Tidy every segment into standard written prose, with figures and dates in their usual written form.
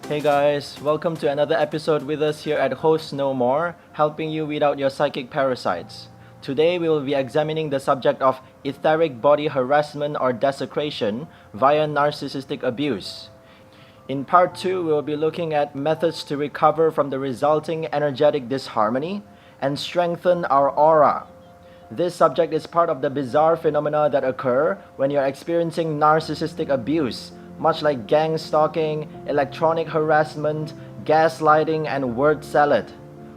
Hey guys, welcome to another episode with us here at Host No More, helping you weed out your psychic parasites. Today we will be examining the subject of etheric body harassment or desecration via narcissistic abuse. In part 2, we will be looking at methods to recover from the resulting energetic disharmony and strengthen our aura. This subject is part of the bizarre phenomena that occur when you're experiencing narcissistic abuse, much like gang stalking, electronic harassment, gaslighting, and word salad.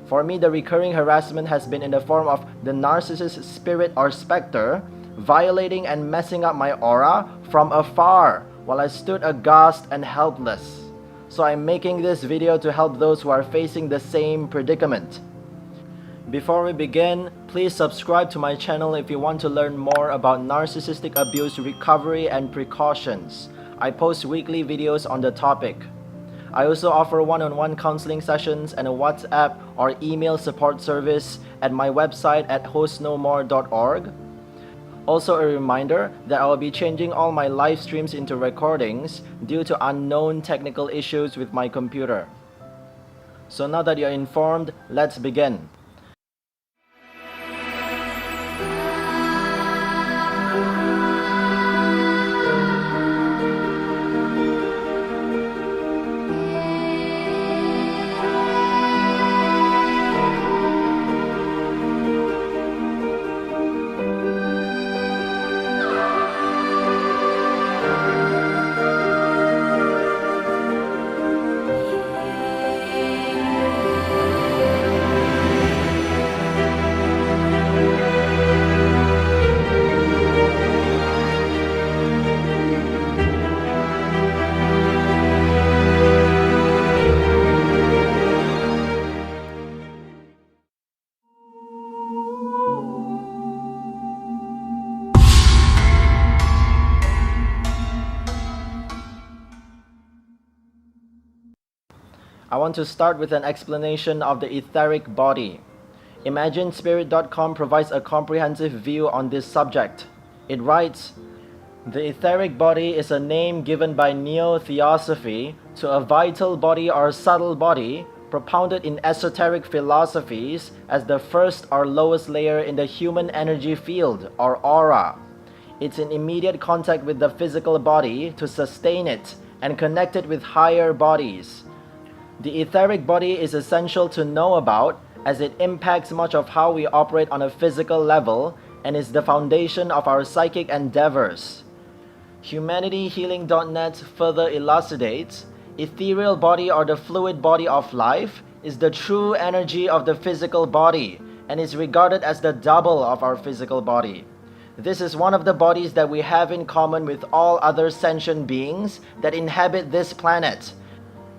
For me, the recurring harassment has been in the form of the narcissist spirit or specter, violating and messing up my aura from afar while I stood aghast and helpless. So I'm making this video to help those who are facing the same predicament. Before we begin, please subscribe to my channel if you want to learn more about narcissistic abuse recovery and precautions. I post weekly videos on the topic. I also offer one-on-one counseling sessions and a WhatsApp or email support service at my website at hostnomore.org. Also a reminder that I will be changing all my live streams into recordings due to unknown technical issues with my computer. So now that you're informed, let's begin. I want to start with an explanation of the etheric body. ImagineSpirit.com provides a comprehensive view on this subject. It writes, "The etheric body is a name given by Neo-Theosophy to a vital body or subtle body propounded in esoteric philosophies as the first or lowest layer in the human energy field or aura. It's in immediate contact with the physical body to sustain it and connect it with higher bodies. The etheric body is essential to know about as it impacts much of how we operate on a physical level and is the foundation of our psychic endeavors." HumanityHealing.net further elucidates, ethereal body or the fluid body of life is the true energy of the physical body and is regarded as the double of our physical body. This is one of the bodies that we have in common with all other sentient beings that inhabit this planet.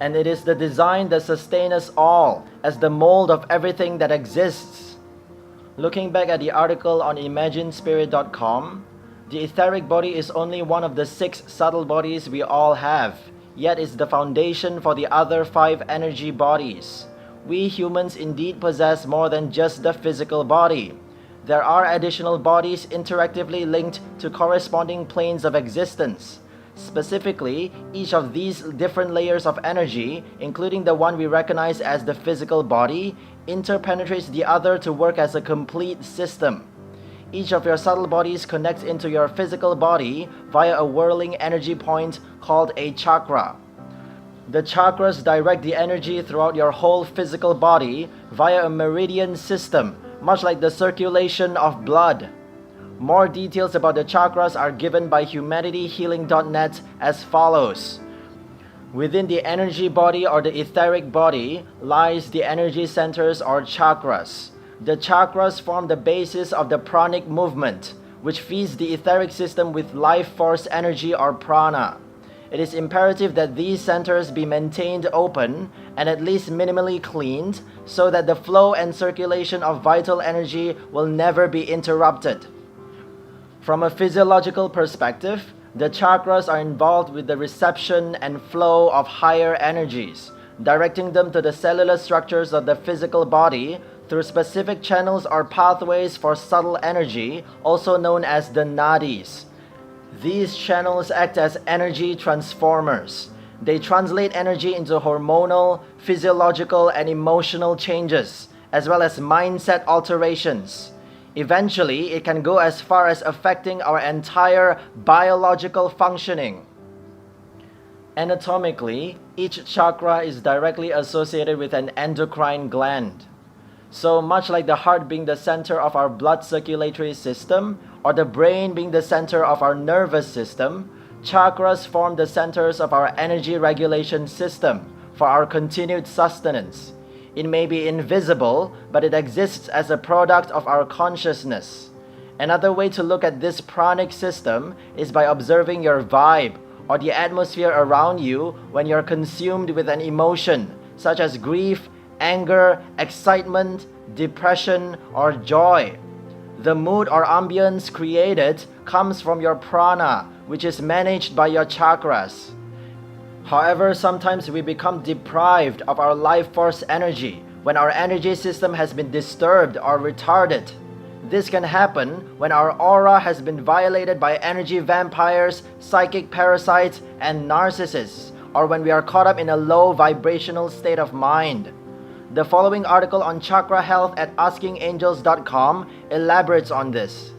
And it is the design that sustains us all as the mold of everything that exists. Looking back at the article on ImagineSpirit.com, the etheric body is only one of the 6 subtle bodies we all have, yet is the foundation for the other 5 energy bodies. We humans indeed possess more than just the physical body. There are additional bodies interactively linked to corresponding planes of existence. Specifically, each of these different layers of energy, including the one we recognize as the physical body, interpenetrates the other to work as a complete system. Each of your subtle bodies connects into your physical body via a whirling energy point called a chakra. The chakras direct the energy throughout your whole physical body via a meridian system, much like the circulation of blood. More details about the chakras are given by HumanityHealing.net as follows. Within the energy body or the etheric body lies the energy centers or chakras. The chakras form the basis of the pranic movement, which feeds the etheric system with life force energy or prana. It is imperative that these centers be maintained open and at least minimally cleaned so that the flow and circulation of vital energy will never be interrupted. From a physiological perspective, the chakras are involved with the reception and flow of higher energies, directing them to the cellular structures of the physical body through specific channels or pathways for subtle energy, also known as the nadis. These channels act as energy transformers. They translate energy into hormonal, physiological, and emotional changes, as well as mindset alterations. Eventually, it can go as far as affecting our entire biological functioning. Anatomically, each chakra is directly associated with an endocrine gland. So much like the heart being the center of our blood circulatory system, or the brain being the center of our nervous system, chakras form the centers of our energy regulation system for our continued sustenance. It may be invisible, but it exists as a product of our consciousness. Another way to look at this pranic system is by observing your vibe, or the atmosphere around you when you're consumed with an emotion, such as grief, anger, excitement, depression, or joy. The mood or ambience created comes from your prana, which is managed by your chakras. However, sometimes we become deprived of our life force energy when our energy system has been disturbed or retarded. This can happen when our aura has been violated by energy vampires, psychic parasites, and narcissists, or when we are caught up in a low vibrational state of mind. The following article on chakra health at askingangels.com elaborates on this.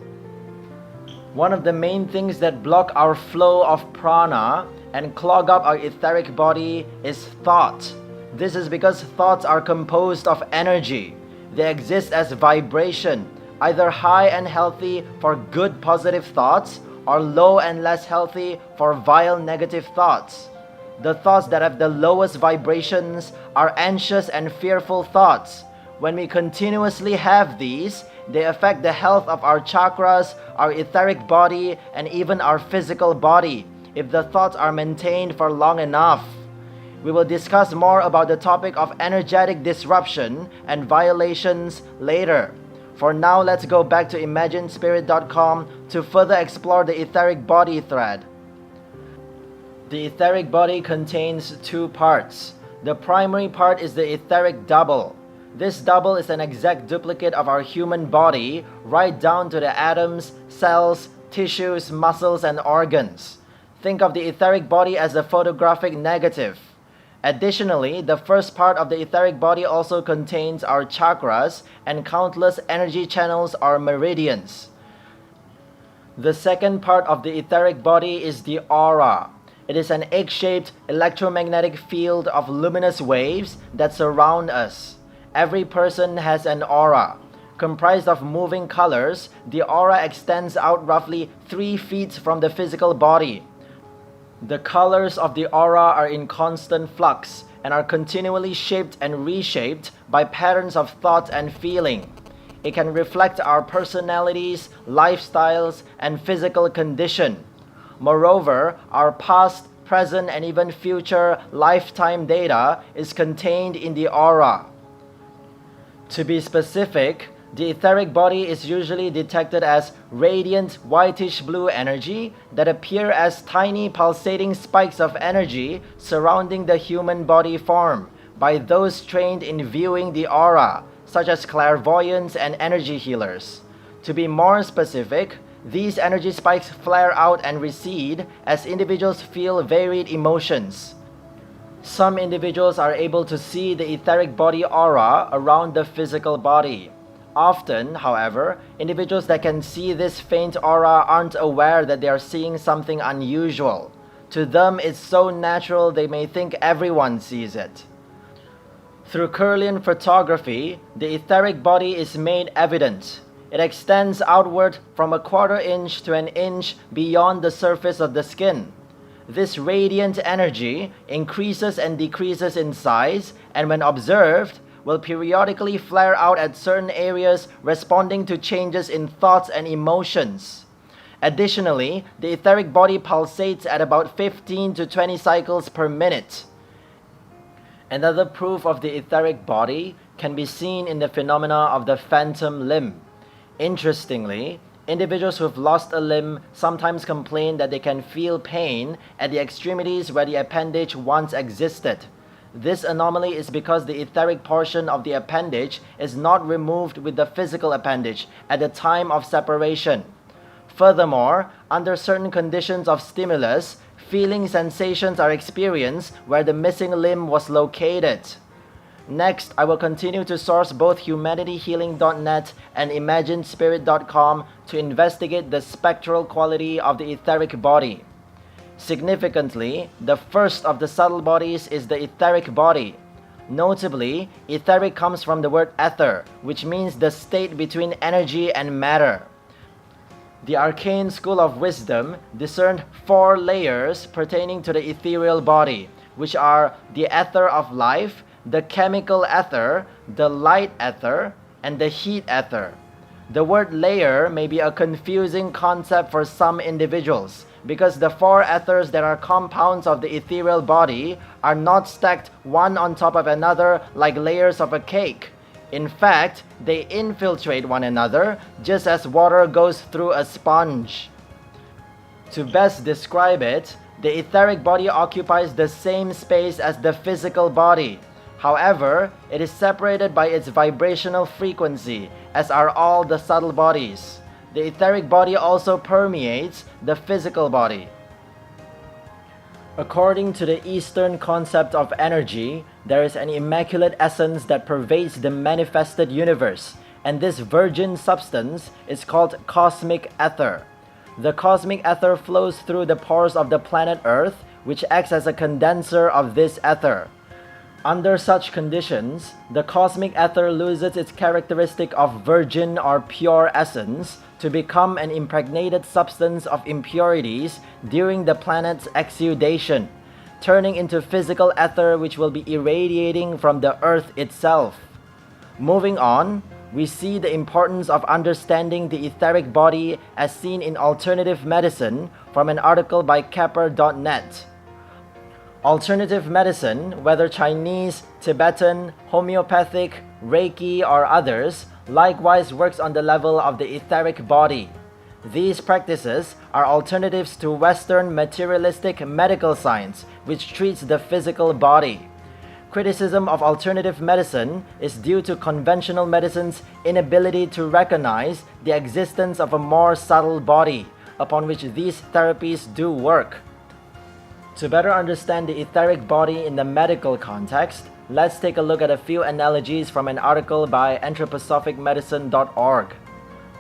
One of the main things that block our flow of prana and clog up our etheric body is thought. This is because thoughts are composed of energy. They exist as vibration, either high and healthy for good positive thoughts, or low and less healthy for vile negative thoughts. The thoughts that have the lowest vibrations are anxious and fearful thoughts. When we continuously have these, they affect the health of our chakras, our etheric body, and even our physical body, if the thoughts are maintained for long enough. We will discuss more about the topic of energetic disruption and violations later. For now, let's go back to imaginespirit.com to further explore the etheric body thread. The etheric body contains two parts. The primary part is the etheric double. This double is an exact duplicate of our human body, right down to the atoms, cells, tissues, muscles, and organs. Think of the etheric body as a photographic negative. Additionally, the first part of the etheric body also contains our chakras and countless energy channels or meridians. The second part of the etheric body is the aura. It is an egg-shaped electromagnetic field of luminous waves that surround us. Every person has an aura. Comprised of moving colors, the aura extends out roughly 3 feet from the physical body. The colors of the aura are in constant flux and are continually shaped and reshaped by patterns of thought and feeling. It can reflect our personalities, lifestyles, and physical condition. Moreover, our past, present, and even future lifetime data is contained in the aura. To be specific, the etheric body is usually detected as radiant whitish blue energy that appear as tiny pulsating spikes of energy surrounding the human body form by those trained in viewing the aura, such as clairvoyants and energy healers. To be more specific, these energy spikes flare out and recede as individuals feel varied emotions. Some individuals are able to see the etheric body aura around the physical body. Often, however, individuals that can see this faint aura aren't aware that they are seeing something unusual. To them, it's so natural they may think everyone sees it. Through Kirlian photography, the etheric body is made evident. It extends outward from a 1/4 inch to an inch beyond the surface of the skin. This radiant energy increases and decreases in size, and when observed, will periodically flare out at certain areas responding to changes in thoughts and emotions. Additionally, the etheric body pulsates at about 15 to 20 cycles per minute. Another proof of the etheric body can be seen in the phenomena of the phantom limb. Interestingly, individuals who have lost a limb sometimes complain that they can feel pain at the extremities where the appendage once existed. This anomaly is because the etheric portion of the appendage is not removed with the physical appendage at the time of separation. Furthermore, under certain conditions of stimulus, Feeling sensations are experienced where the missing limb was located. Next, I will continue to source both humanityhealing.net and imaginespirit.com to investigate the spectral quality of the etheric body. Significantly, the first of the subtle bodies is the etheric body. Notably, etheric comes from the word ether, which means the state between energy and matter. The arcane school of wisdom discerned 4 layers pertaining to the ethereal body, which are the ether of life, the chemical ether, the light ether, and the heat ether. The word layer may be a confusing concept for some individuals because the 4 ethers that are compounds of the ethereal body are not stacked one on top of another like layers of a cake. In fact, they infiltrate one another just as water goes through a sponge. To best describe it, the etheric body occupies the same space as the physical body. However, it is separated by its vibrational frequency, as are all the subtle bodies. The etheric body also permeates the physical body. According to the Eastern concept of energy, there is an immaculate essence that pervades the manifested universe, and this virgin substance is called cosmic ether. The cosmic ether flows through the pores of the planet Earth, which acts as a condenser of this ether. Under such conditions, the cosmic ether loses its characteristic of virgin or pure essence to become an impregnated substance of impurities during the planet's exudation, turning into physical ether which will be irradiating from the Earth itself. Moving on, we see the importance of understanding the etheric body as seen in alternative medicine from an article by Kepper.net. Alternative medicine, whether Chinese, Tibetan, homeopathic, Reiki, or others, likewise works on the level of the etheric body. These practices are alternatives to Western materialistic medical science, which treats the physical body. Criticism of alternative medicine is due to conventional medicine's inability to recognize the existence of a more subtle body, upon which these therapies do work. To better understand the etheric body in the medical context, let's take a look at a few analogies from an article by anthroposophicmedicine.org.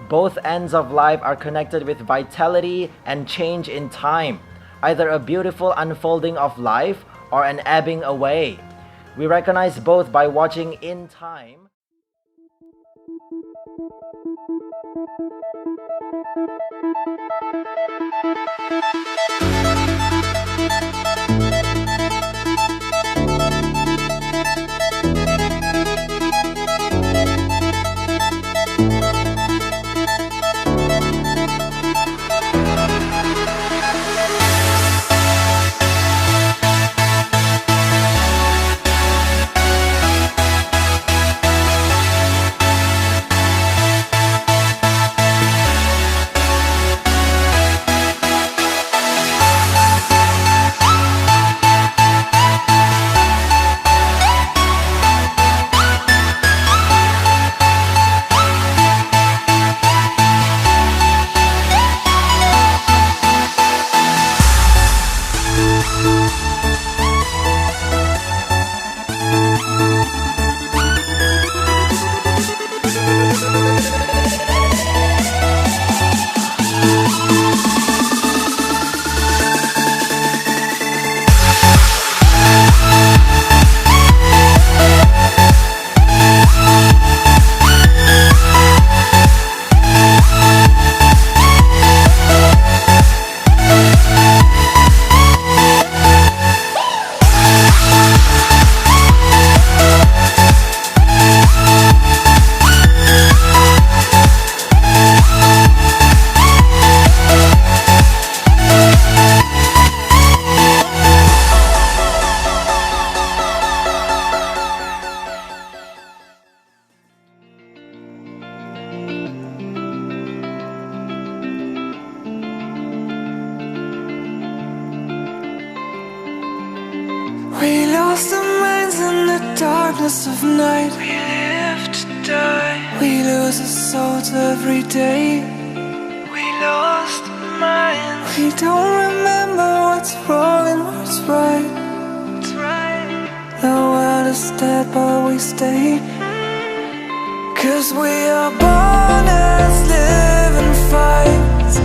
Both ends of life are connected with vitality and change in time, either a beautiful unfolding of life or an ebbing away. We recognize both by watching In Time. We lost our minds in the darkness of night. We live to die. We lose our souls every day. We lost our minds. We don't remember what's wrong. us dead, but we stay. 'Cause we are born as living fights.